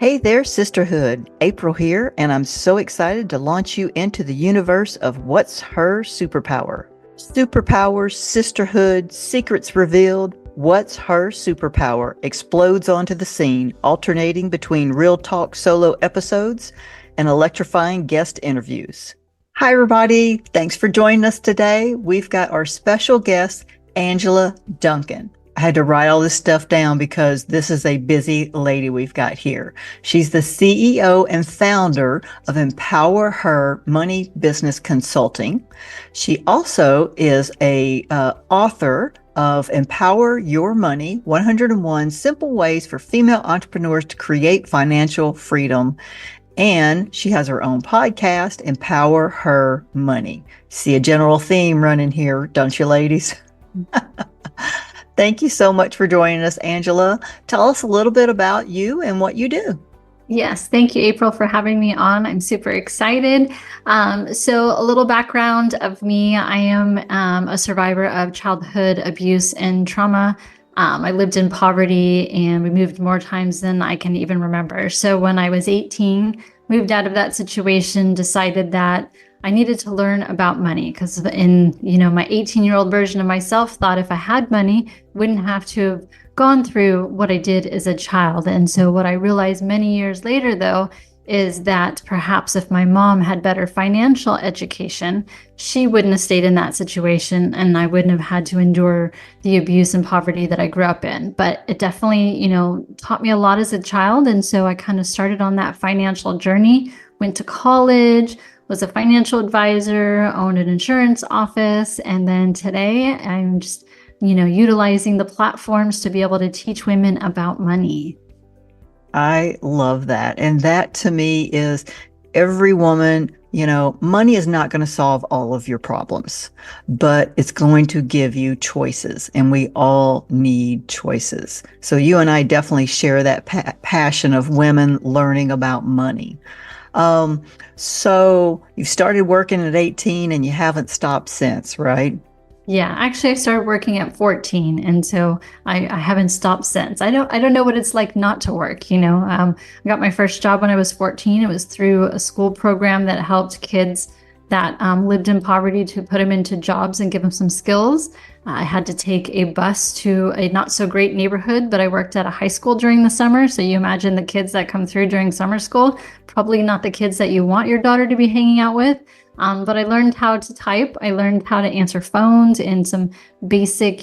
Hey there, sisterhood. April here, and I'm so excited to launch you into the universe of What's Her Superpower. Superpowers, sisterhood, secrets revealed. What's Her Superpower explodes onto the scene, alternating between real talk solo episodes and electrifying guest interviews. Hi, everybody. Thanks for joining us today. We've got our special guest, Angela Duncan. I had to write all this stuff down because this is a busy lady we've got here. She's the CEO and founder of EmpowerHerMoney Business Consulting. She also is a author of Empower Your Money, 101 Simple Ways for Female Entrepreneurs to Create Financial Freedom. And she has her own podcast, Empower Her Money. See a general theme running here, don't you, ladies? Thank you so much for joining us, Angela. Tell us a little bit about you and what you do. Yes, thank you, April, for having me on. I'm super excited. So a little background of me. I am a survivor of childhood abuse and trauma. I lived in poverty and we moved more times than I can even remember. So when I was 18, moved out of that situation, decided that I needed to learn about money because my 18-year-old version of myself thought if I had money, wouldn't have to have gone through what I did as a child. And so what I realized many years later, though, is that perhaps if my mom had better financial education, she wouldn't have stayed in that situation and I wouldn't have had to endure the abuse and poverty that I grew up in. But it definitely, taught me a lot as a child. And so I kind of started on that financial journey, went to college, was a financial advisor, owned an insurance office. And then today I'm just, utilizing the platforms to be able to teach women about money. I love that. And that to me is every woman, money is not going to solve all of your problems, but it's going to give you choices. And we all need choices. So you and I definitely share that passion of women learning about money. So you started working at 18 and you haven't stopped since, right? Yeah, actually I started working at 14. And so I haven't stopped since. I don't know what it's like not to work. I got my first job when I was 14. It was through a school program that helped kids that lived in poverty to put them into jobs and give them some skills. I had to take a bus to a not so great neighborhood, but I worked at a high school during the summer. So you imagine the kids that come through during summer school, probably not the kids that you want your daughter to be hanging out with. But I learned how to type. I learned how to answer phones and some basic,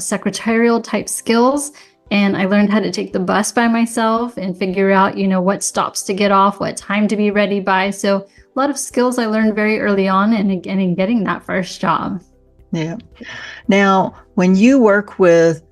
secretarial type skills. And I learned how to take the bus by myself and figure out, what stops to get off, what time to be ready by. So a lot of skills I learned very early on and again in getting that first job. Yeah. Now, when you work with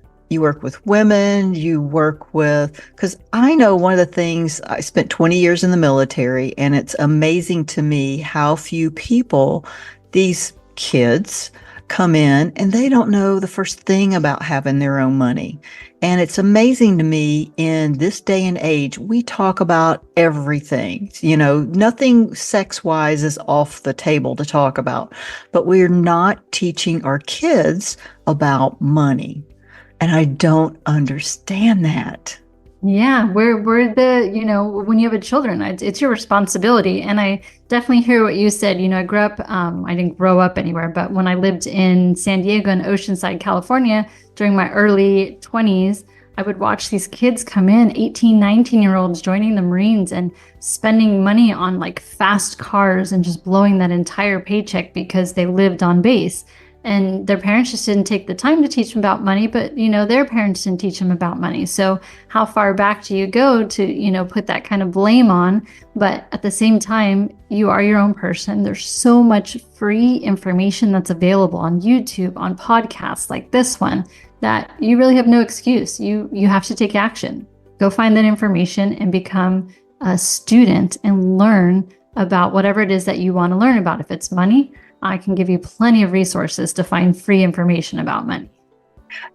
women, because I know one of the things, I spent 20 years in the military, and it's amazing to me how few people, these kids, come in and they don't know the first thing about having their own money. And it's amazing to me in this day and age, we talk about everything, nothing sex wise is off the table to talk about, but we're not teaching our kids about money. And I don't understand that. Yeah, we're when you have children, it's your responsibility. And I definitely hear what you said. I grew up, I didn't grow up anywhere, but when I lived in San Diego and Oceanside, California, during my early 20s, I would watch these kids come in, 18, 19-year-olds joining the Marines and spending money on like fast cars and just blowing that entire paycheck because they lived on base. And their parents just didn't take the time to teach them about money, but, their parents didn't teach them about money. So how far back do you go to, put that kind of blame on? But at the same time, you are your own person. There's so much free information that's available on YouTube, on podcasts like this one, that you really have no excuse. You have to take action. Go find that information and become a student and learn about whatever it is that you want to learn about. If it's money, I can give you plenty of resources to find free information about money.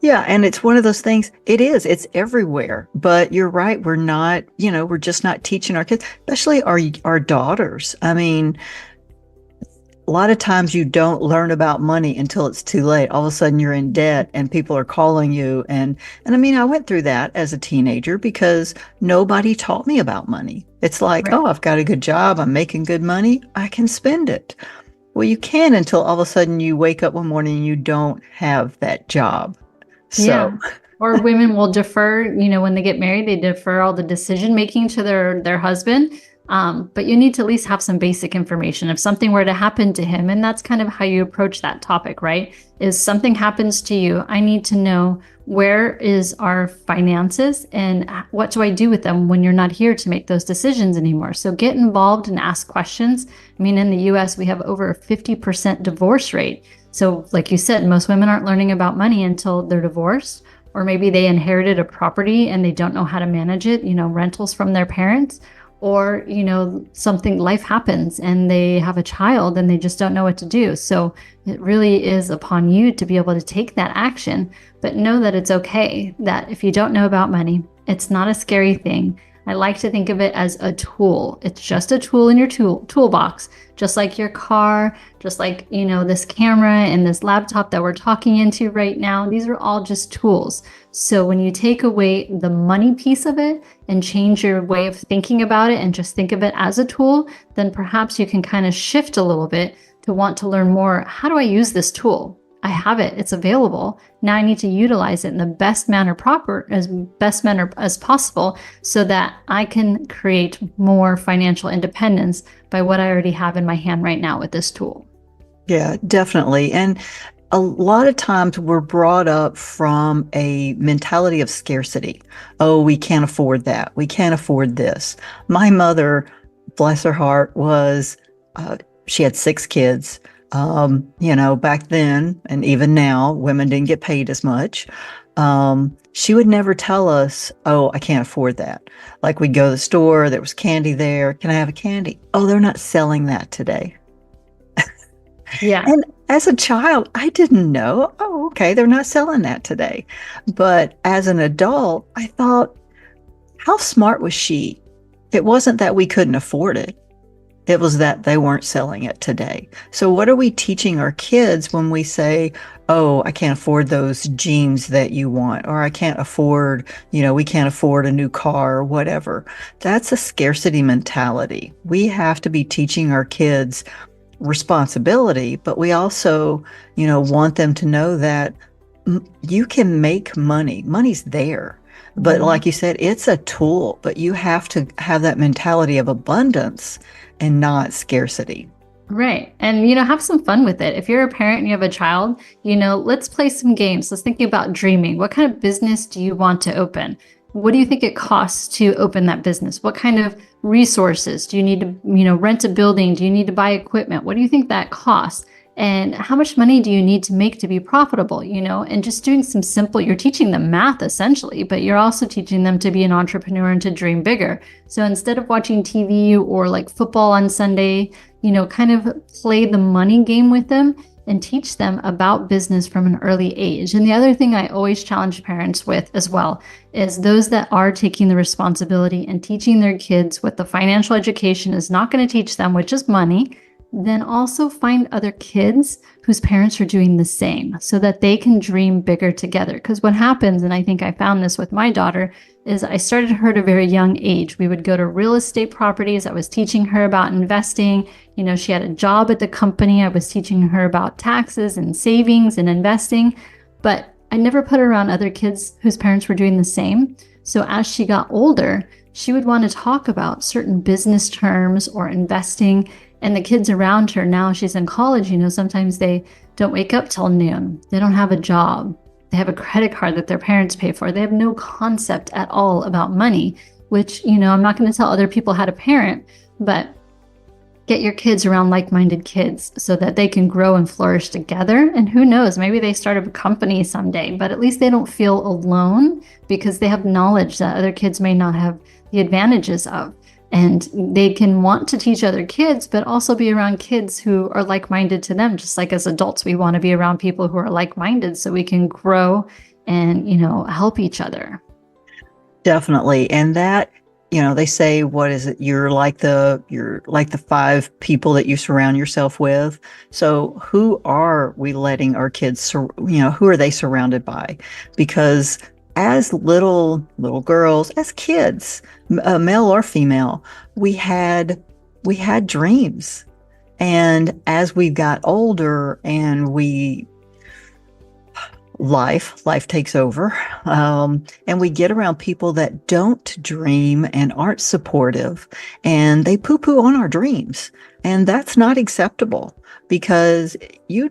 Yeah. And it's one of those things, it's everywhere, but you're right. We're not, we're just not teaching our kids, especially our daughters. I mean, a lot of times you don't learn about money until it's too late. All of a sudden you're in debt and people are calling you. And I mean, I went through that as a teenager because nobody taught me about money. It's like, Right. oh, I've got a good job. I'm making good money. I can spend it. Well, you can until all of a sudden you wake up one morning and you don't have that job. So Yeah. Or women will defer, when they get married, they defer all the decision making to their husband. But you need to at least have some basic information if something were to happen to him. And that's kind of how you approach that topic, right? Is something happens to you, I need to know where is our finances and what do I do with them when you're not here to make those decisions anymore? So get involved and ask questions. I mean, in the US, we have over a 50% divorce rate. So like you said, most women aren't learning about money until they're divorced, or maybe they inherited a property and they don't know how to manage it, rentals from their parents, or, something, life happens and they have a child and they just don't know what to do. So it really is upon you to be able to take that action, but know that it's okay, that if you don't know about money, it's not a scary thing. I like to think of it as a tool. It's just a tool in your toolbox, just like your car, just like, this camera and this laptop that we're talking into right now. These are all just tools. So when you take away the money piece of it and change your way of thinking about it and just think of it as a tool, then perhaps you can kind of shift a little bit to want to learn more. How do I use this tool? I have it, it's available. Now I need to utilize it in the best manner as possible so that I can create more financial independence by what I already have in my hand right now with this tool. yeah, definitely. And a lot of times we're brought up from a mentality of scarcity. Oh, we can't afford that. We can't afford this. My mother, bless her heart, she had 6 kids. Back then, and even now, women didn't get paid as much. She would never tell us, oh, I can't afford that. Like we'd go to the store, there was candy there. Can I have a candy? Oh, they're not selling that today. Yeah. And as a child, I didn't know, oh, okay, they're not selling that today. But as an adult, I thought, how smart was she? It wasn't that we couldn't afford it. It was that they weren't selling it today. So what are we teaching our kids when we say, oh, I can't afford those jeans that you want, or I can't afford, we can't afford a new car or whatever. That's a scarcity mentality. We have to be teaching our kids responsibility, but we also, want them to know that you can make money. Money's there. But like you said, it's a tool, but you have to have that mentality of abundance and not scarcity. Right. And, have some fun with it. If you're a parent and you have a child, let's play some games. Let's think about dreaming. What kind of business do you want to open? What do you think it costs to open that business? What kind of resources do you need to, rent a building? Do you need to buy equipment? What do you think that costs? And how much money do you need to make to be profitable, and just doing some simple, you're teaching them math essentially, but you're also teaching them to be an entrepreneur and to dream bigger. So instead of watching TV or like football on Sunday, kind of play the money game with them and teach them about business from an early age. And the other thing I always challenge parents with as well is those that are taking the responsibility and teaching their kids what the financial education is not going to teach them, which is money, then also find other kids whose parents are doing the same so that they can dream bigger together. Because what happens, and I think I found this with my daughter, is I started her at a very young age. We would go to real estate properties. I was teaching her about investing. She had a job at the company. I was teaching her about taxes and savings and investing, but I never put her around other kids whose parents were doing the same. So as she got older, she would want to talk about certain business terms or investing. And the kids around her, now she's in college, sometimes they don't wake up till noon. They don't have a job. They have a credit card that their parents pay for. They have no concept at all about money, which, I'm not going to tell other people how to parent, but get your kids around like-minded kids so that they can grow and flourish together. And who knows, maybe they start a company someday, but at least they don't feel alone because they have knowledge that other kids may not have the advantages of. And they can want to teach other kids, but also be around kids who are like-minded to them. Just like as adults, we want to be around people who are like-minded so we can grow and, help each other. Definitely. And that they say, what is it? You're like the 5 people that you surround yourself with. So who are we letting our kids, who are they surrounded by? Because as little girls, as kids, male or female, we had dreams. And as we got older and life takes over, and we get around people that don't dream and aren't supportive, and they poo-poo on our dreams, and that's not acceptable, because you,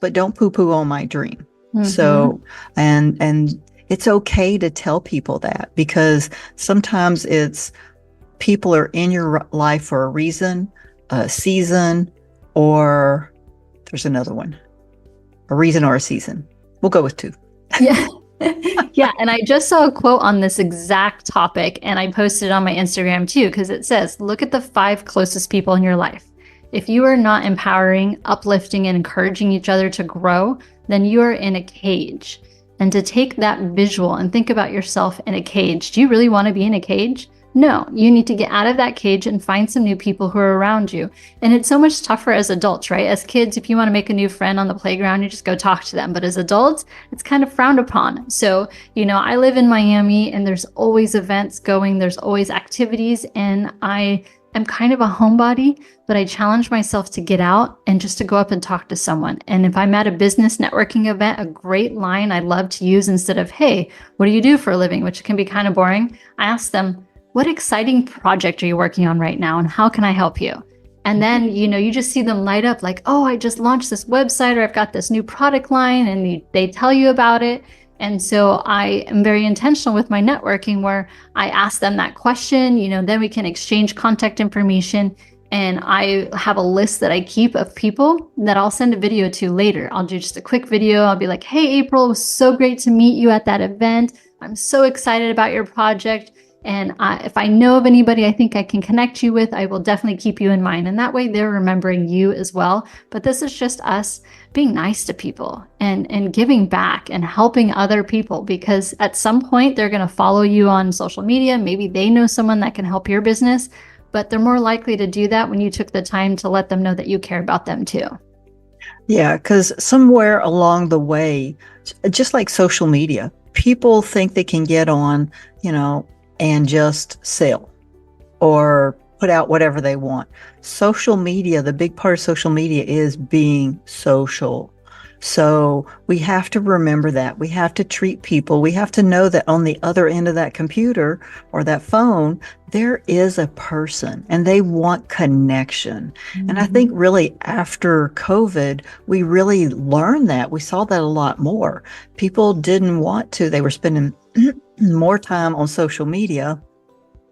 but don't poo-poo on my dream. So, and it's okay to tell people that, because sometimes it's people are in your life for a reason, a season, or there's another one. A reason or a season. We'll go with 2. Yeah. Yeah. And I just saw a quote on this exact topic, and I posted it on my Instagram too, because it says, look at the 5 closest people in your life. If you are not empowering, uplifting, and encouraging each other to grow, then you are in a cage. And to take that visual and think about yourself in a cage, do you really want to be in a cage? No, you need to get out of that cage and find some new people who are around you. And it's so much tougher as adults, right? As kids, if you want to make a new friend on the playground, you just go talk to them. But as adults, it's kind of frowned upon. So, I live in Miami, and there's always events going, there's always activities, and I am kind of a homebody, but I challenge myself to get out and just to go up and talk to someone. And if I'm at a business networking event, a great line I love to use, instead of, hey, what do you do for a living? Which can be kind of boring. I ask them, what exciting project are you working on right now, and how can I help you? And then, you just see them light up like, oh, I just launched this website, or I've got this new product line, and they tell you about it. And so I am very intentional with my networking, where I ask them that question, then we can exchange contact information. And I have a list that I keep of people that I'll send a video to later. I'll do just a quick video. I'll be like, hey, April, it was so great to meet you at that event. I'm so excited about your project. And if I know of anybody I think I can connect you with, I will definitely keep you in mind. And that way they're remembering you as well. But this is just us being nice to people and giving back and helping other people, because at some point they're going to follow you on social media. Maybe they know someone that can help your business, but they're more likely to do that when you took the time to let them know that you care about them too. Yeah, because somewhere along the way, just like social media, people think they can get on, and just sell or put out whatever they want. Social media, the big part of social media is being social. So we have to remember that. We have to treat people. We have to know that on the other end of that computer or that phone, there is a person, and they want connection. And I think really after COVID, we really learned that. We saw that a lot more. People didn't want to. They were spending more time on social media,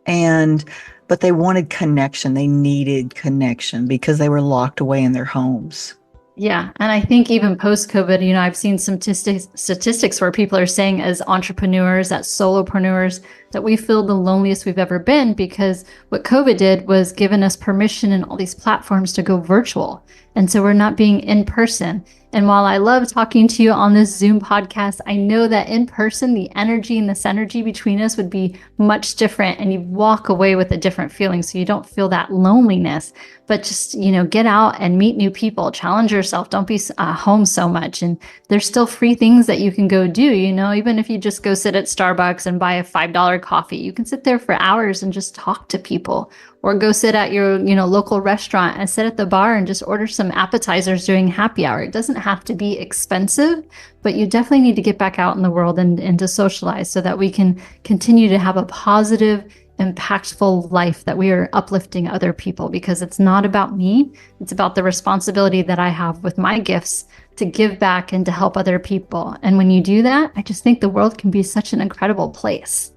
but they wanted connection. They needed connection because they were locked away in their homes. Yeah. And I think even post-COVID, I've seen some statistics where people are saying, as entrepreneurs, as solopreneurs, that we feel the loneliest we've ever been, because what COVID did was given us permission and all these platforms to go virtual. And so we're not being in person. And while I love talking to you on this Zoom podcast, I know that in person, the energy and the synergy between us would be much different, and you walk away with a different feeling. So you don't feel that loneliness, but just, get out and meet new people, challenge yourself. Don't be home so much. And there's still free things that you can go do, even if you just go sit at Starbucks and buy a $5 coffee, you can sit there for hours and just talk to people, or go sit at your, local restaurant and sit at the bar and just order some appetizers during happy hour. It doesn't have to be expensive, but you definitely need to get back out in the world and to socialize, so that we can continue to have a positive, impactful life, that we are uplifting other people, because it's not about me. It's about the responsibility that I have with my gifts to give back and to help other people. And when you do that, I just think the world can be such an incredible place.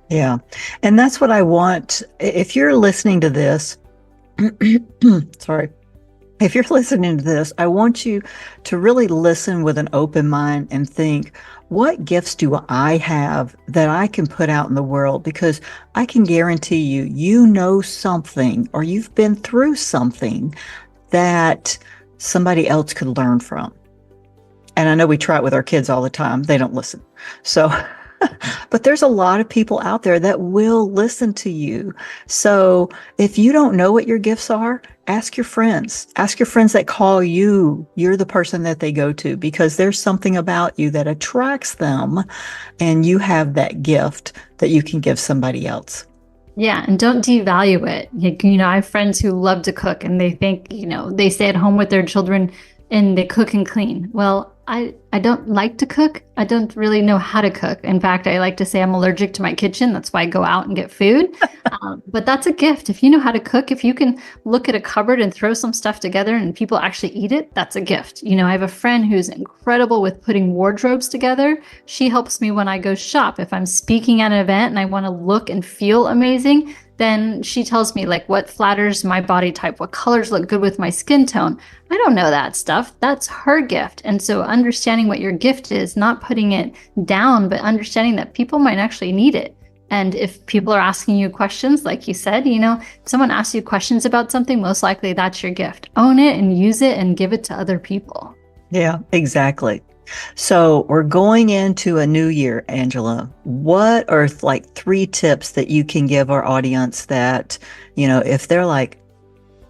Yeah. And that's what I want. If you're listening to this, sorry. If you're listening to this, I want you to really listen with an open mind and think, what gifts do I have that I can put out in the world? Because I can guarantee you know something, or you've been through something that somebody else could learn from. And I know we try it with our kids all the time. They don't listen. So But there's a lot of people out there that will listen to you. So if you don't know what your gifts are, ask your friends. Ask your friends that call you. You're the person that they go to because there's something about you that attracts them, and you have that gift that you can give somebody else. Yeah, and don't devalue it. I have friends who love to cook and they think, they stay at home with their children and they cook and clean. Well, I don't like to cook. I don't really know how to cook. In fact, I like to say I'm allergic to my kitchen. That's why I go out and get food. But that's a gift. If you know how to cook, if you can look at a cupboard and throw some stuff together and people actually eat it, that's a gift. I have a friend who's incredible with putting wardrobes together. She helps me when I go shop. If I'm speaking at an event and I want to look and feel amazing, then she tells me like what flatters my body type, what colors look good with my skin tone. I don't know that stuff. That's her gift. And so understanding what your gift is, not putting it down, but understanding that people might actually need it. And if people are asking you questions, like you said, if someone asks you questions about something, most likely that's your gift. Own it and use it and give it to other people. Yeah, exactly. So we're going into a new year, Angela. What are like 3 tips that you can give our audience that, if they're like,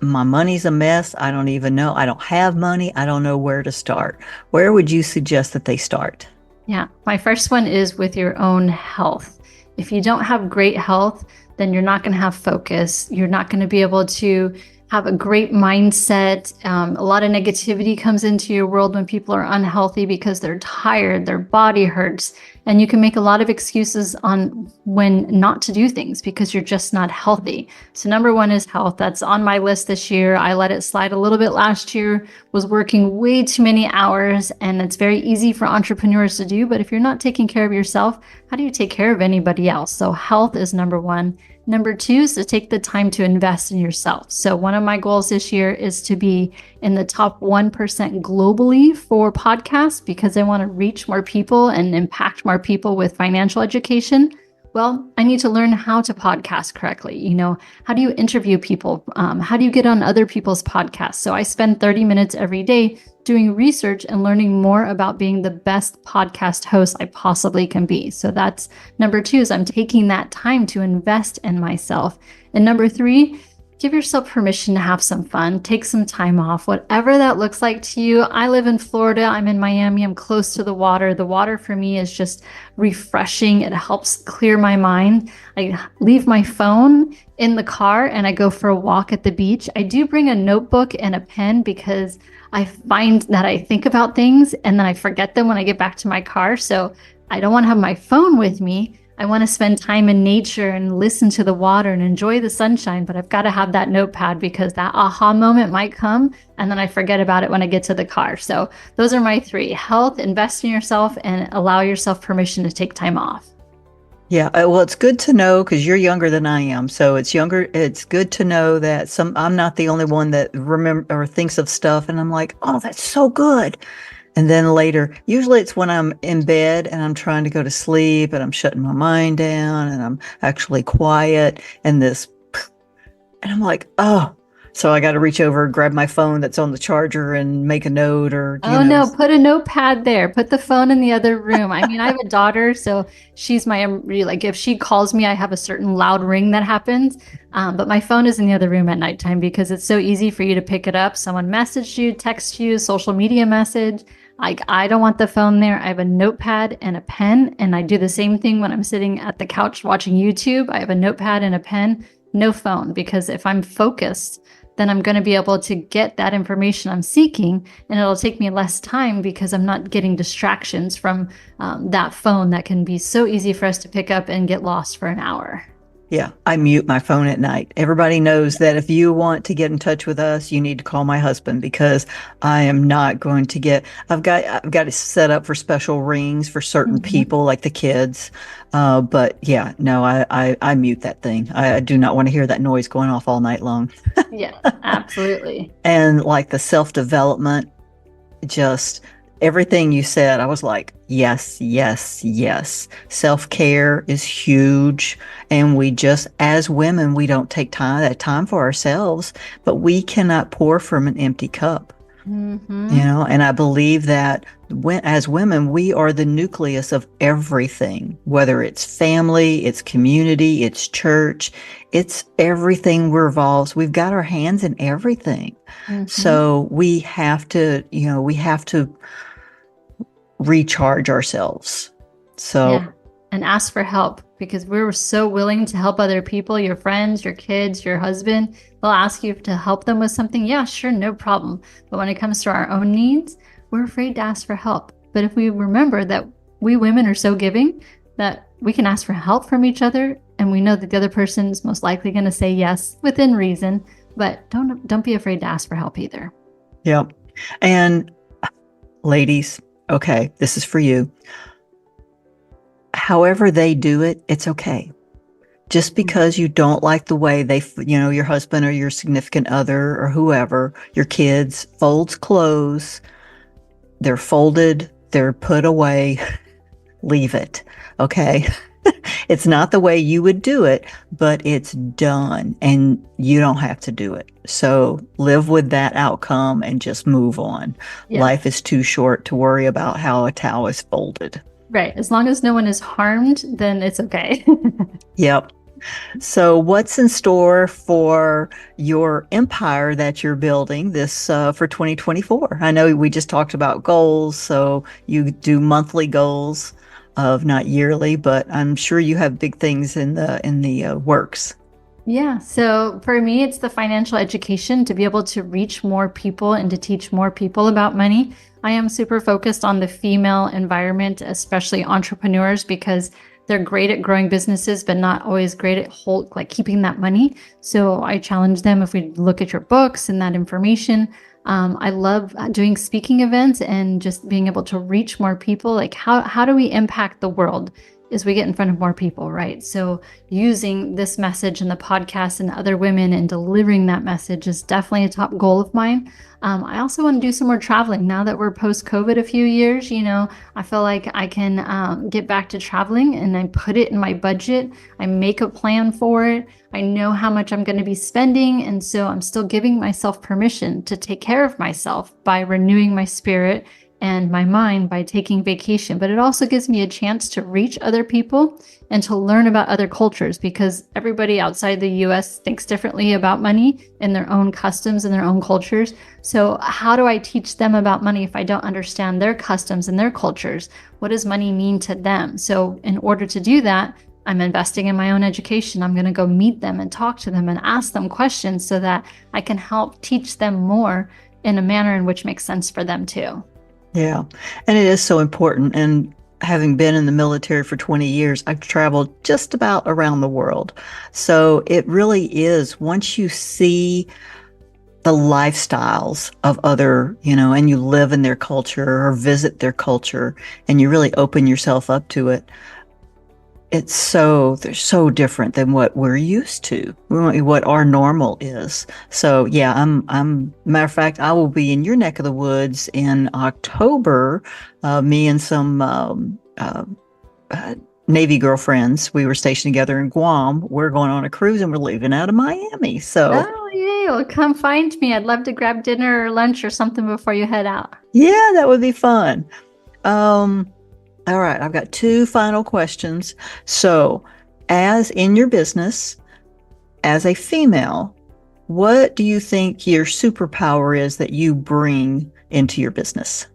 my money's a mess, I don't even know, I don't have money, I don't know where to start. Where would you suggest that they start? Yeah, my first one is with your own health. If you don't have great health, then you're not going to have focus. You're not going to be able to have a great mindset. A lot of negativity comes into your world when people are unhealthy because they're tired, their body hurts, and you can make a lot of excuses on when not to do things because you're just not healthy. So number 1 is health. That's on my list this year. I let it slide a little bit last year, was working way too many hours, and it's very easy for entrepreneurs to do. But if you're not taking care of yourself, how do you take care of anybody else? So health is number 1. Number 2 is to take the time to invest in yourself. So one of my goals this year is to be in the top 1% globally for podcasts because I want to reach more people and impact more people with financial education. Well, I need to learn how to podcast correctly. How do you interview people? How do you get on other people's podcasts? So I spend 30 minutes every day doing research and learning more about being the best podcast host I possibly can be. So that's number 2 is I'm taking that time to invest in myself. And number 3, give yourself permission to have some fun, take some time off, whatever that looks like to you. I live in Florida. I'm in Miami. I'm close to the water. The water for me is just refreshing. It helps clear my mind. I leave my phone in the car and I go for a walk at the beach. I do bring a notebook and a pen because I find that I think about things and then I forget them when I get back to my car. So I don't want to have my phone with me. I want to spend time in nature and listen to the water and enjoy the sunshine, but I've got to have that notepad because that aha moment might come and then I forget about it when I get to the car. So those are my 3: health, invest in yourself, and allow yourself permission to take time off. Yeah, well, it's good to know because you're younger than I am. So it's good to know that I'm not the only one that remember or thinks of stuff. And I'm like, oh, that's so good. And then later, usually it's when I'm in bed and I'm trying to go to sleep and I'm shutting my mind down and I'm actually quiet and and I'm like, oh, so I got to reach over, grab my phone that's on the charger and make a note or, No, put a notepad there. Put the phone in the other room. I mean, I have a daughter, so she's like, if she calls me, I have a certain loud ring that happens. But my phone is in the other room at nighttime because it's so easy for you to pick it up. Someone messaged you, text you, social media message. Like, I don't want the phone there. I have a notepad and a pen, and I do the same thing when I'm sitting at the couch watching YouTube. I have a notepad and a pen, no phone, because if I'm focused, then I'm going to be able to get that information I'm seeking, and it'll take me less time because I'm not getting distractions from that phone that can be so easy for us to pick up and get lost for an hour. Yeah, I mute my phone at night. Everybody knows that if you want to get in touch with us, you need to call my husband because I am not going to I've got it set up for special rings for certain people, like the kids. But yeah, no, I mute that thing. I do not want to hear that noise going off all night long. Yeah, absolutely. And like the self-development, just everything you said, I was like, yes, yes, yes. Self-care is huge. And we just, as women, we don't take that time for ourselves, but we cannot pour from an empty cup. Mm-hmm. And I believe that as women, we are the nucleus of everything, whether it's family, it's community, it's church, it's everything revolves. We've got our hands in everything. Mm-hmm. So we have to recharge ourselves. So, Yeah. And ask for help because we're so willing to help other people, your friends, your kids, your husband. They'll ask you to help them with something. Yeah, sure, no problem. But when it comes to our own needs, we're afraid to ask for help. But if we remember that we women are so giving that we can ask for help from each other, and we know that the other person is most likely going to say yes within reason, but don't be afraid to ask for help either. yeah. And ladies, okay, this is for you. However they do it, it's okay. Just because you don't like the way your husband or your significant other or whoever, your kids folds clothes, they're folded, they're put away, leave it. Okay. It's not the way you would do it, but it's done and you don't have to do it. So live with that outcome and just move on. Yeah. Life is too short to worry about how a towel is folded. Right. As long as no one is harmed, then it's okay. Yep. So what's in store for your empire that you're building this for 2024? I know we just talked about goals, so you do monthly goals of not yearly, but I'm sure you have big things in the works. Yeah. So for me, it's the financial education to be able to reach more people and to teach more people about money. I am super focused on the female environment, especially entrepreneurs, because they're great at growing businesses, but not always great at keeping that money. So I challenge them if we look at your books and that information. I love doing speaking events and just being able to reach more people. Like how do we impact the world as we get in front of more people, right? So using this message and the podcast and other women and delivering that message is definitely a top goal of mine. I also want to do some more traveling now that we're post-COVID a few years. I feel like I can get back to traveling and I put it in my budget. I make a plan for it. I know how much I'm going to be spending. And so I'm still giving myself permission to take care of myself by renewing my spirit and my mind by taking vacation. But it also gives me a chance to reach other people and to learn about other cultures, because everybody outside the US thinks differently about money and their own customs and their own cultures. So how do I teach them about money if I don't understand their customs and their cultures? What does money mean to them? So in order to do that, I'm investing in my own education. I'm going to go meet them and talk to them and ask them questions so that I can help teach them more in a manner in which makes sense for them too. Yeah. And it is so important. And having been in the military for 20 years, I've traveled just about around the world. So it really is, once you see the lifestyles of other, and you live in their culture or visit their culture and you really open yourself up to it, they're so different than what we're used to, what our normal is. So yeah, matter of fact, I will be in your neck of the woods in October. Me and some Navy girlfriends, we were stationed together in Guam. We're going on a cruise and we're leaving out of Miami. So Oh, yay. Well, come find me. I'd love to grab dinner or lunch or something before you head out. yeah, that would be fun. All right, I've got two final questions. So, as in your business, as a female, what do you think your superpower is that you bring into your business?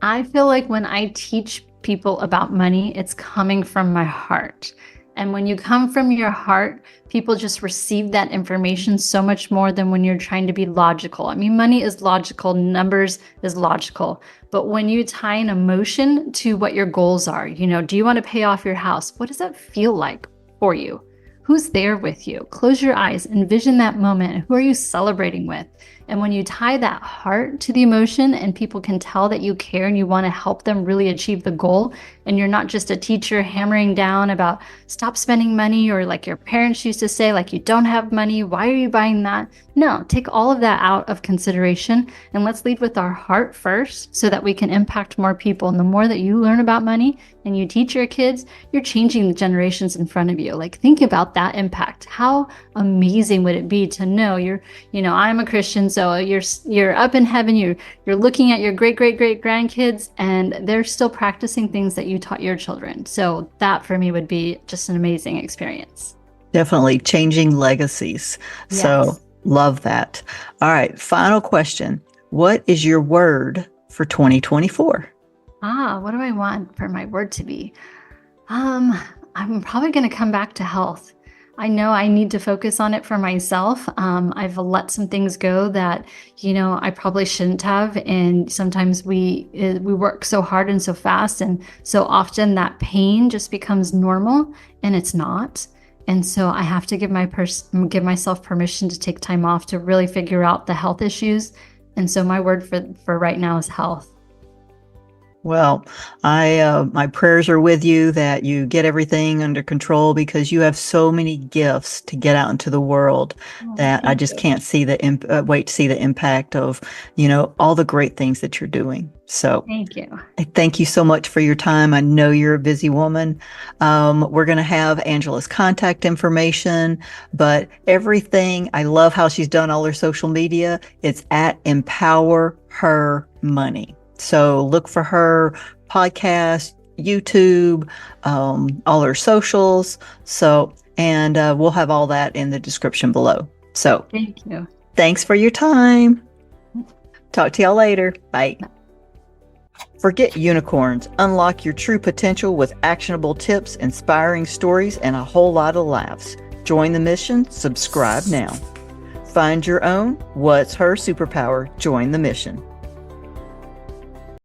I feel like when I teach people about money, it's coming from my heart. And when you come from your heart, people just receive that information so much more than when you're trying to be logical. I mean, money is logical, numbers is logical. But when you tie an emotion to what your goals are, do you want to pay off your house? What does that feel like for you? Who's there with you? Close your eyes, envision that moment. Who are you celebrating with? And when you tie that heart to the emotion and people can tell that you care and you want to help them really achieve the goal, and you're not just a teacher hammering down about stop spending money, or like your parents used to say, like, you don't have money, why are you buying that? No, take all of that out of consideration and let's lead with our heart first so that we can impact more people. And the more that you learn about money and you teach your kids, you're changing the generations in front of you. Like, think about that impact. How amazing would it be to know I'm a Christian, so you're up in heaven, you're looking at your great grandkids, and they're still practicing things that you taught your children. So that for me would be just an amazing experience. Definitely changing legacies. Yes. So love that. All right. Final question. What is your word for 2024? What do I want for my word to be? I'm probably going to come back to health. I know I need to focus on it for myself. I've let some things go that, I probably shouldn't have. And sometimes we work so hard and so fast, and so often that pain just becomes normal, and it's not. And so I have to give myself permission to take time off to really figure out the health issues. And so my word for right now is health. Well, my prayers are with you that you get everything under control, because you have so many gifts to get out into the world that I just can't see wait to see the impact of, all the great things that you're doing. So thank you. Thank you so much for your time. I know you're a busy woman. We're going to have Angela's contact information, but everything, I love how she's done all her social media. It's at EmpowerHerMoney. So look for her podcast, YouTube, all her socials. And we'll have all that in the description below. So thank you. Thanks for your time. Talk to y'all later. Bye. Forget unicorns. Unlock your true potential with actionable tips, inspiring stories, and a whole lot of laughs. Join the mission. Subscribe now. Find your own What's Her Superpower. Join the mission.